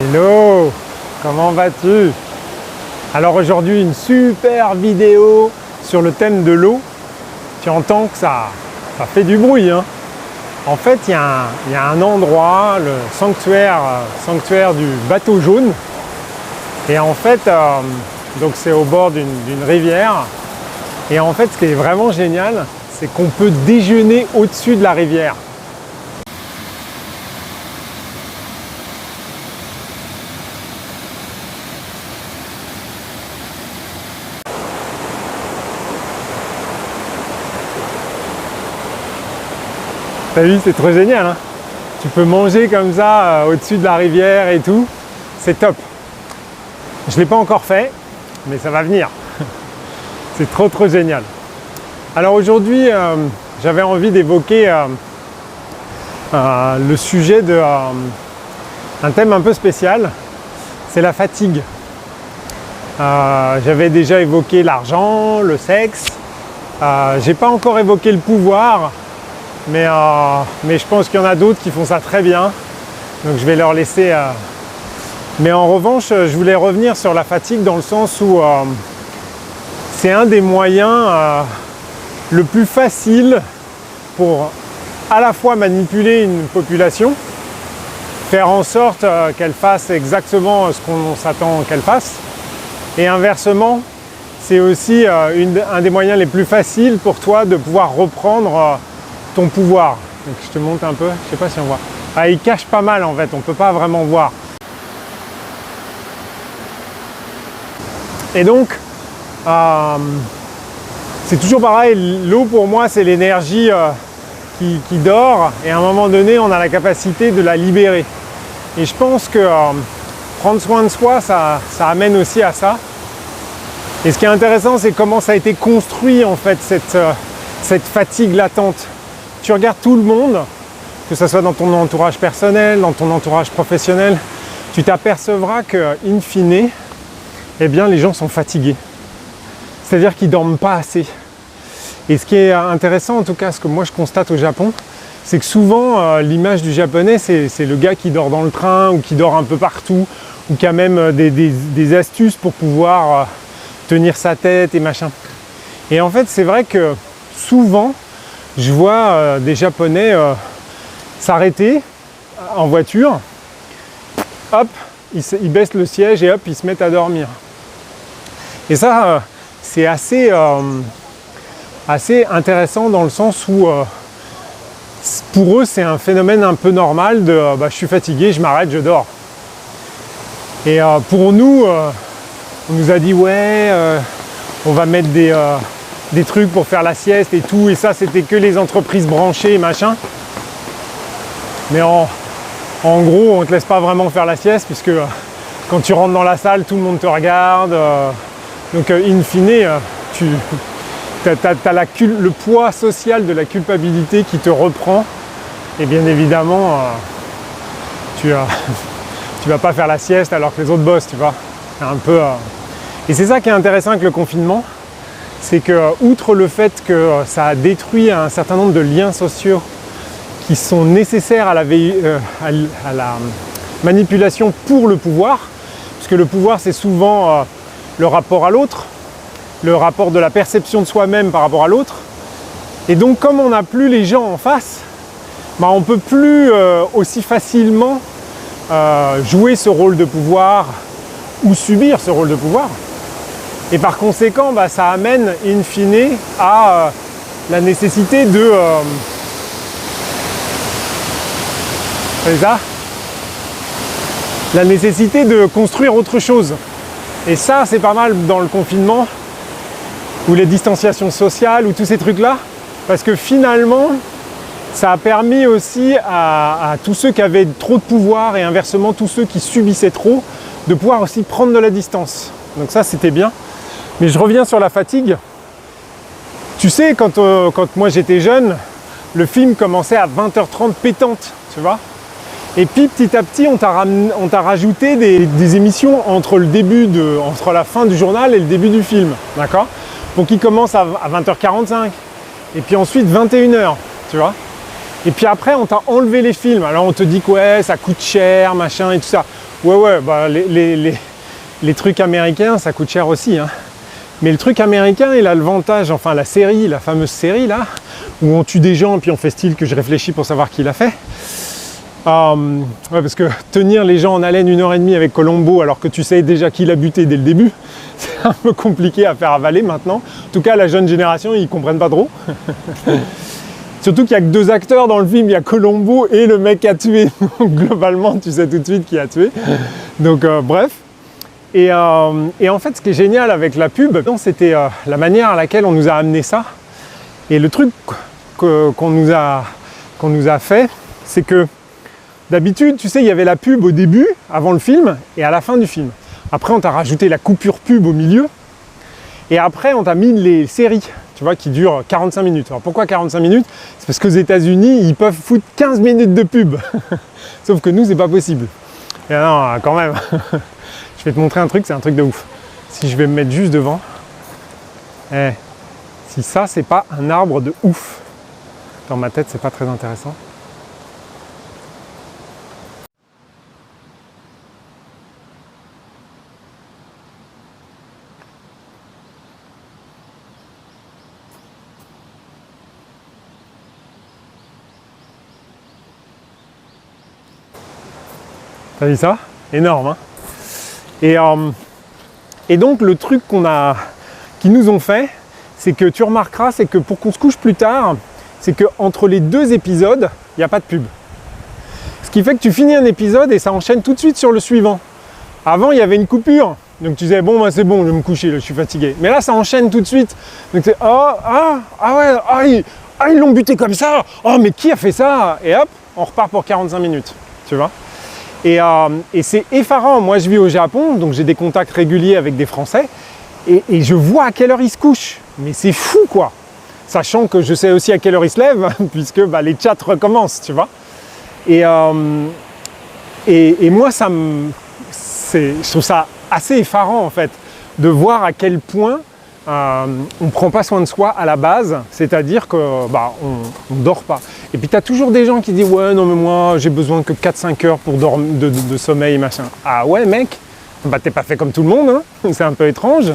Hello, comment vas-tu? Alors aujourd'hui une super vidéo sur le thème de l'eau. Tu entends que ça fait du bruit, hein. En fait il y a un endroit, le sanctuaire du bateau jaune. Et en fait donc c'est au bord d'une rivière. Et en fait ce qui est vraiment génial, c'est qu'on peut déjeuner au-dessus de la rivière. T'as vu, c'est trop génial, hein. Tu peux manger comme ça au-dessus de la rivière et tout, c'est top. Je ne l'ai pas encore fait, mais ça va venir. C'est trop génial. Alors aujourd'hui, j'avais envie d'évoquer le sujet d'un thème un peu spécial, c'est la fatigue. J'avais déjà évoqué l'argent, le sexe, j'ai pas encore évoqué le pouvoir. Mais je pense qu'il y en a d'autres qui font ça très bien, donc je vais leur laisser. Mais en revanche, je voulais revenir sur la fatigue dans le sens où c'est un des moyens le plus facile pour à la fois manipuler une population, faire en sorte qu'elle fasse exactement ce qu'on s'attend qu'elle fasse, et inversement, c'est aussi un des moyens les plus faciles pour toi de pouvoir reprendre ton pouvoir. Donc je te montre un peu, je sais pas si on voit. Ah, il cache pas mal en fait, on peut pas vraiment voir. Et donc, c'est toujours pareil, l'eau pour moi c'est l'énergie qui dort, et à un moment donné on a la capacité de la libérer. Et je pense que prendre soin de soi, ça amène aussi à ça. Et ce qui est intéressant, c'est comment ça a été construit en fait, cette fatigue latente. Tu regardes tout le monde, que ce soit dans ton entourage personnel, dans ton entourage professionnel, tu t'apercevras que, in fine, eh bien, les gens sont fatigués. C'est-à-dire qu'ils ne dorment pas assez. Et ce qui est intéressant, en tout cas, ce que moi je constate au Japon, c'est que souvent, l'image du japonais, c'est le gars qui dort dans le train, ou qui dort un peu partout, ou qui a même des astuces pour pouvoir tenir sa tête et machin. Et en fait, c'est vrai que souvent, je vois des Japonais s'arrêter en voiture, hop, ils baissent le siège et hop, ils se mettent à dormir. Et ça, c'est assez intéressant dans le sens où pour eux, c'est un phénomène un peu normal de je suis fatigué, je m'arrête, je dors. Et pour nous, on nous a dit ouais, on va mettre des trucs pour faire la sieste et tout, et ça c'était que les entreprises branchées et machin. Mais en gros, on ne te laisse pas vraiment faire la sieste, puisque quand tu rentres dans la salle, tout le monde te regarde. Donc in fine, tu as le poids social de la culpabilité qui te reprend, et bien évidemment, tu vas pas faire la sieste alors que les autres bossent, tu vois. Un peu, Et c'est ça qui est intéressant avec le confinement, c'est que, outre le fait que ça a détruit un certain nombre de liens sociaux qui sont nécessaires à la manipulation pour le pouvoir, puisque le pouvoir c'est souvent le rapport à l'autre, le rapport de la perception de soi-même par rapport à l'autre, et donc comme on n'a plus les gens en face, on ne peut plus aussi facilement jouer ce rôle de pouvoir ou subir ce rôle de pouvoir. Et par conséquent, ça amène in fine à la nécessité de la nécessité de construire autre chose. Et ça, c'est pas mal dans le confinement, ou les distanciations sociales, ou tous ces trucs-là, parce que finalement, ça a permis aussi à tous ceux qui avaient trop de pouvoir, et inversement tous ceux qui subissaient trop, de pouvoir aussi prendre de la distance. Donc ça, c'était bien. Mais je reviens sur la fatigue. Tu sais, quand moi j'étais jeune, le film commençait à 20h30 pétante, tu vois. Et puis petit à petit, on t'a rajouté des émissions entre la fin du journal et le début du film, d'accord. Donc il commence à 20h45, et puis ensuite 21h, tu vois. Et puis après, on t'a enlevé les films. Alors on te dit que ouais, ça coûte cher, machin et tout ça. Ouais, bah, les trucs américains, ça coûte cher aussi, hein. Mais le truc américain, il a l'avantage, enfin la série, la fameuse série là, où on tue des gens, puis on fait style que je réfléchis pour savoir qui l'a fait. Ouais, parce que tenir les gens en haleine 1h30 avec Colombo, alors que tu sais déjà qui l'a buté dès le début, c'est un peu compliqué à faire avaler maintenant. En tout cas, la jeune génération, ils comprennent pas trop. Surtout qu'il n'y a que 2 acteurs dans le film, il y a Colombo et le mec qui a tué. Donc globalement, tu sais tout de suite qui a tué. Donc bref. Et en fait, ce qui est génial avec la pub, c'était la manière à laquelle on nous a amené ça. Et le truc qu'on nous a fait, c'est que d'habitude, tu sais, il y avait la pub au début, avant le film, et à la fin du film. Après, on t'a rajouté la coupure pub au milieu. Et après, on t'a mis les séries, tu vois, qui durent 45 minutes. Alors pourquoi 45 minutes? C'est parce qu'aux États-Unis, ils peuvent foutre 15 minutes de pub. Sauf que nous, c'est pas possible. Et non, quand même. Je vais te montrer un truc, c'est un truc de ouf. Si je vais me mettre juste devant, si ça, c'est pas un arbre de ouf. Dans ma tête, c'est pas très intéressant. T'as vu ça? Énorme, hein? Et donc le truc qu'ils nous ont fait, c'est que tu remarqueras, c'est que pour qu'on se couche plus tard, c'est qu'entre les 2 épisodes, il n'y a pas de pub. Ce qui fait que tu finis un épisode et ça enchaîne tout de suite sur le suivant. Avant, il y avait une coupure, donc tu disais bon, bah, c'est bon, je vais me coucher, là, je suis fatigué. Mais là, ça enchaîne tout de suite. Donc c'est ils l'ont buté comme ça. Oh, mais qui a fait ça? Et hop, on repart pour 45 minutes, tu vois. Et c'est effarant. Moi, je vis au Japon, donc j'ai des contacts réguliers avec des Français. Et je vois à quelle heure ils se couchent. Mais c'est fou, quoi. Sachant que je sais aussi à quelle heure ils se lèvent, puisque bah, les chats recommencent, tu vois. Et moi, je trouve ça assez effarant, en fait, de voir à quel point on ne prend pas soin de soi à la base, c'est-à-dire que bah, on ne dort pas. Et puis tu as toujours des gens qui disent ouais non mais moi j'ai besoin que 4-5 heures pour de sommeil machin. Ah ouais mec, bah t'es pas fait comme tout le monde, hein. C'est un peu étrange.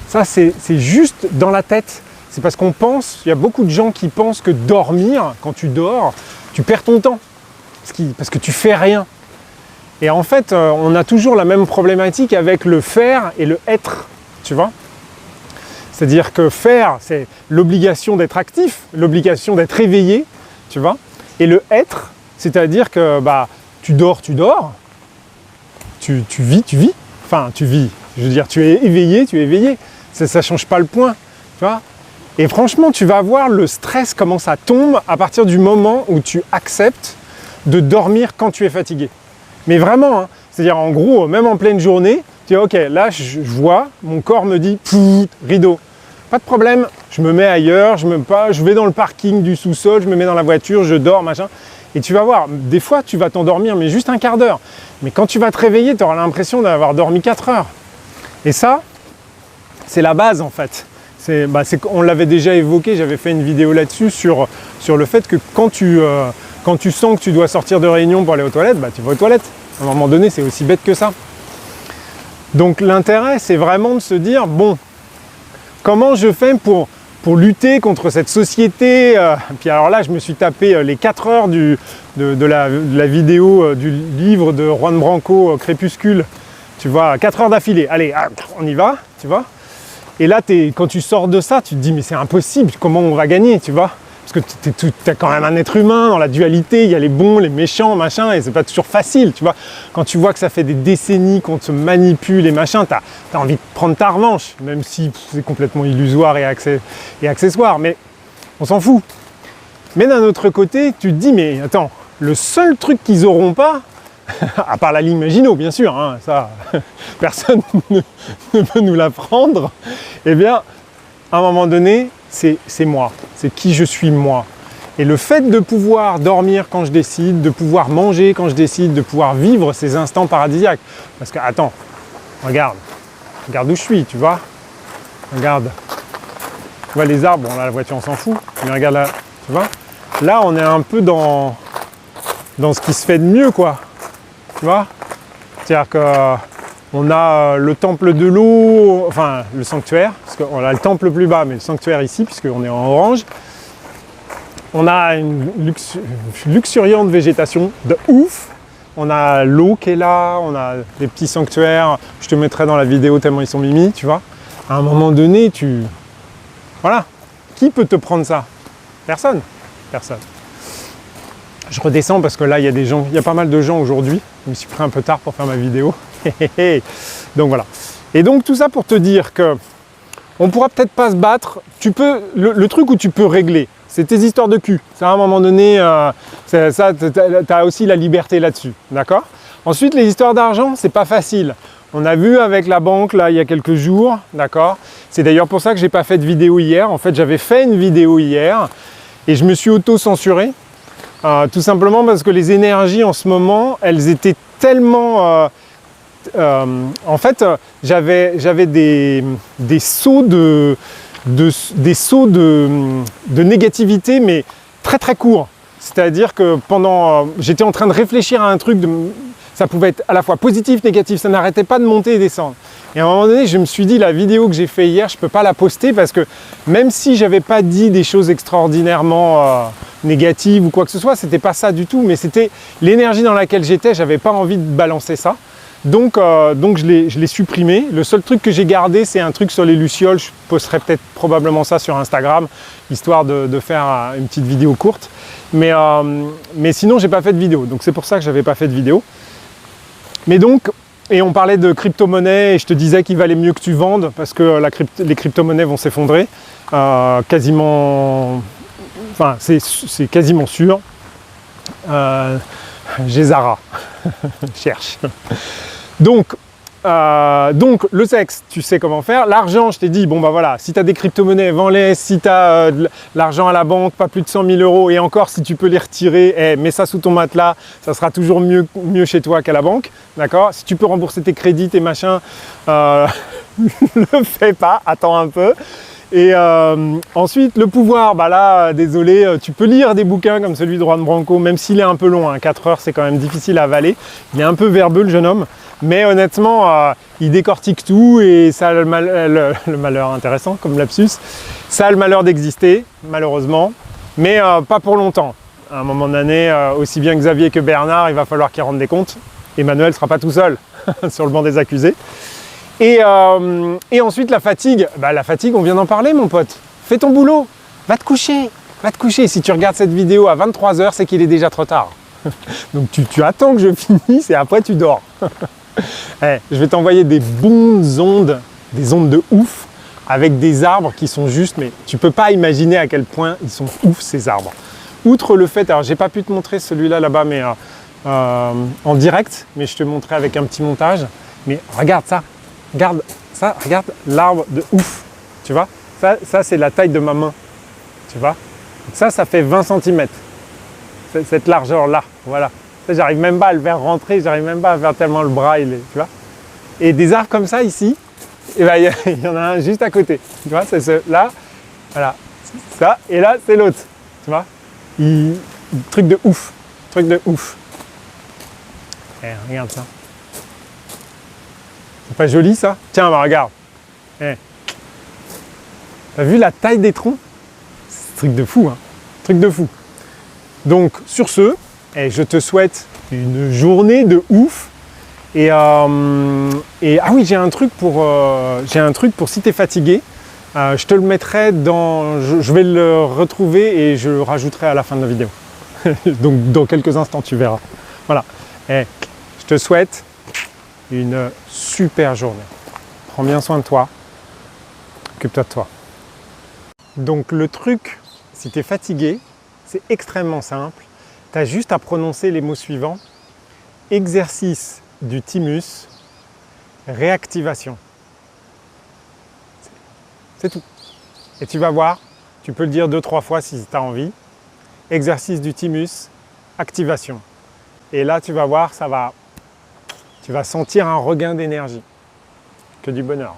Ça c'est juste dans la tête. C'est parce qu'on pense, il y a beaucoup de gens qui pensent que dormir, quand tu dors, tu perds ton temps. Parce que tu fais rien. Et en fait on a toujours la même problématique avec le faire et le être, tu vois. C'est-à-dire que faire, c'est l'obligation d'être actif, l'obligation d'être éveillé, tu vois. Et le être, c'est-à-dire que bah, tu dors, tu vis. Enfin, tu vis, je veux dire, tu es éveillé. Ça ne change pas le point, tu vois. Et franchement, tu vas voir le stress, comment ça tombe à partir du moment où tu acceptes de dormir quand tu es fatigué. Mais vraiment, hein, c'est-à-dire en gros, même en pleine journée, tu dis ok, là je vois, mon corps me dit rideau. Pas de problème, je me mets ailleurs, je vais dans le parking du sous-sol, je me mets dans la voiture, je dors, machin. Et tu vas voir, des fois tu vas t'endormir, mais juste un quart d'heure. Mais quand tu vas te réveiller, tu auras l'impression d'avoir dormi 4 heures. Et ça, c'est la base en fait. On l'avait déjà évoqué, j'avais fait une vidéo là-dessus sur le fait que quand tu sens que tu dois sortir de réunion pour aller aux toilettes, bah, tu vas aux toilettes. À un moment donné, c'est aussi bête que ça. Donc l'intérêt, c'est vraiment de se dire, bon, comment je fais pour lutter contre cette société Puis alors là, je me suis tapé les 4 heures de la vidéo du livre de Juan Branco, Crépuscule. Tu vois, 4 heures d'affilée. Allez, on y va, tu vois. Et là, quand tu sors de ça, tu te dis, mais c'est impossible, comment on va gagner, tu vois. Parce que tu es quand même un être humain, dans la dualité, il y a les bons, les méchants, machin, et c'est pas toujours facile, tu vois. Quand tu vois que ça fait des décennies qu'on te manipule et machin, tu as envie de prendre ta revanche, même si c'est complètement illusoire et accessoire, mais on s'en fout. Mais d'un autre côté, tu te dis, mais attends, le seul truc qu'ils auront pas, à part la ligne Maginot, bien sûr, hein, ça, personne ne peut nous l'apprendre, eh bien, à un moment donné, c'est moi, c'est qui je suis moi. Et le fait de pouvoir dormir quand je décide, de pouvoir manger quand je décide, de pouvoir vivre ces instants paradisiaques. Parce que, attends, regarde où je suis, tu vois. Regarde. Tu vois les arbres, bon là la voiture on s'en fout, mais regarde là, tu vois. Là on est un peu dans ce qui se fait de mieux, quoi. Tu vois. C'est-à-dire qu'on a le temple de l'eau, enfin le sanctuaire, parce qu'on a le temple plus bas, mais le sanctuaire ici, puisqu'on est en orange. On a une luxuriante végétation de ouf. On a l'eau qui est là, on a des petits sanctuaires. Je te mettrai dans la vidéo tellement ils sont mimi, tu vois. À un moment donné, voilà. Qui peut te prendre ça? Personne. Personne. Je redescends parce que là, il y a pas mal de gens aujourd'hui. Je me suis pris un peu tard pour faire ma vidéo. Donc voilà. Et donc tout ça pour te dire que on pourra peut-être pas se battre. Tu peux, le truc où tu peux régler, c'est tes histoires de cul. Ça, à un moment donné, tu as aussi la liberté là-dessus. D'accord? Ensuite, les histoires d'argent, c'est pas facile. On a vu avec la banque, là, il y a quelques jours. D'accord? C'est d'ailleurs pour ça que j'ai pas fait de vidéo hier. En fait, j'avais fait une vidéo hier et je me suis auto-censuré. Tout simplement parce que les énergies en ce moment, elles étaient tellement... en fait, j'avais des sauts des sauts de négativité, mais très très courts. C'est-à-dire que j'étais en train de réfléchir à un truc, ça pouvait être à la fois positif, négatif, ça n'arrêtait pas de monter et descendre. Et à un moment donné, je me suis dit, la vidéo que j'ai fait hier, je ne peux pas la poster parce que même si je n'avais pas dit des choses extraordinairement négatives ou quoi que ce soit, c'était pas ça du tout, mais c'était l'énergie dans laquelle j'étais, j'avais pas envie de balancer ça. Donc je l'ai supprimé. Le seul truc que j'ai gardé, c'est un truc sur les lucioles. Je posterai peut-être probablement ça sur Instagram, histoire de faire une petite vidéo courte. Mais sinon, j'ai pas fait de vidéo. Donc c'est pour ça que j'avais pas fait de vidéo. Mais donc, et on parlait de crypto-monnaie et je te disais qu'il valait mieux que tu vendes parce que les crypto-monnaies vont s'effondrer. Quasiment, enfin c'est quasiment sûr. J'ai Zara. Cherche. Donc le sexe, tu sais comment faire. L'argent, je t'ai dit, bon bah voilà, si tu as des crypto-monnaies, vends-les. Si tu as l'argent à la banque, pas plus de 100 000 €, et encore si tu peux les retirer, mets ça sous ton matelas, ça sera toujours mieux chez toi qu'à la banque. D'accord? Si tu peux rembourser tes crédits, tes machins, le fais pas, attends un peu. Et ensuite, le pouvoir, bah là, désolé, tu peux lire des bouquins comme celui de Juan Branco, même s'il est un peu long, hein, 4 heures, c'est quand même difficile à avaler. Il est un peu verbeux, le jeune homme, mais honnêtement, il décortique tout et ça a le malheur intéressant, comme lapsus, ça a le malheur d'exister, malheureusement, mais pas pour longtemps. À un moment donné, aussi bien Xavier que Bernard, il va falloir qu'ils rendent des comptes. Emmanuel ne sera pas tout seul sur le banc des accusés. Et ensuite, la fatigue. Bah, la fatigue, on vient d'en parler, mon pote. Fais ton boulot. Va te coucher. Va te coucher. Si tu regardes cette vidéo à 23 h, c'est qu'il est déjà trop tard. Donc, tu attends que je finisse et après, tu dors. Je vais t'envoyer des bonnes ondes, des ondes de ouf, avec des arbres qui sont juste... Mais tu peux pas imaginer à quel point ils sont ouf, ces arbres. Outre le fait... Alors, j'ai pas pu te montrer celui-là, là-bas, mais en direct. Mais je te montrerai avec un petit montage. Mais regarde ça. Regarde ça, regarde l'arbre de ouf, tu vois, ça c'est la taille de ma main, tu vois, ça fait 20 cm, cette largeur-là, voilà, ça j'arrive même pas à le faire rentrer, j'arrive même pas à faire tellement le bras, tu vois, et des arbres comme ça ici, et ben, il y en a un juste à côté, tu vois, c'est là, voilà, ça, et là c'est l'autre, tu vois, truc de ouf, regarde ça. C'est pas joli ça? Tiens, bah regarde. T'as vu la taille des troncs? C'est un truc de fou, hein. Truc de fou. Donc sur ce, je te souhaite une journée de ouf. Et ah oui, j'ai un truc pour si tu es fatigué. Je te le mettrai dans. Je vais le retrouver et je le rajouterai à la fin de la vidéo. Donc dans quelques instants, tu verras. Voilà. Je te souhaite une super journée. Prends bien soin de toi. Occupe-toi de toi. Donc le truc, si tu es fatigué, c'est extrêmement simple. Tu as juste à prononcer les mots suivants. Exercice du thymus, réactivation. C'est tout. Et tu vas voir, tu peux le dire 2-3 fois si tu as envie. Exercice du thymus, activation. Et là, tu vas voir, tu vas sentir un regain d'énergie. Que du bonheur.